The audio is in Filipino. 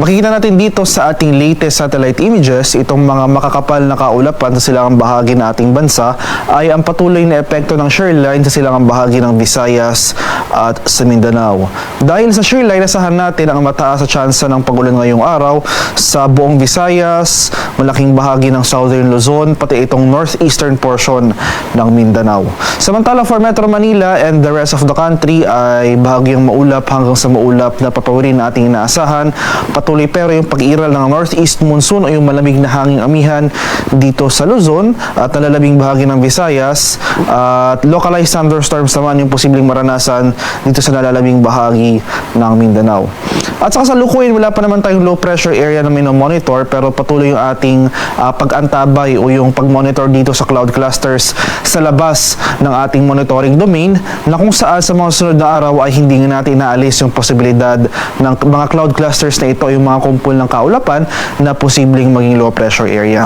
Makikita natin dito sa ating latest satellite images, itong mga makakapal na kaulapan sa silangang bahagi ng ating bansa ay ang patuloy na epekto ng shear line sa silangang bahagi ng Visayas at sa Mindanao. Dahil sa shear line, asahan natin ang mataas sa tsansa ng pagulan ngayong araw sa buong Visayas, malaking bahagi ng Southern Luzon, pati itong northeastern portion ng Mindanao. Samantala for Metro Manila and the rest of the country ay bahagyang maulap hanggang sa maulap na papawirin na ating inaasahan. Patuloy pero yung pag-iral ng northeast monsoon o yung malamig na hanging amihan dito sa Luzon at nalalabing bahagi ng Visayas at localized thunderstorms naman yung posibleng maranasan dito sa nalalabing bahagi ng Mindanao. At sa kasalukuyan, wala pa naman tayong low pressure area na minomonitor pero patuloy yung ating pag-antabay o yung pag-monitor dito sa cloud clusters sa labas ng ating monitoring domain na kung saan sa mga sunod na araw ay hindi natin inaalis yung posibilidad ng mga cloud clusters na ito yung mga kumpul ng kaulapan na posibleng maging low pressure area.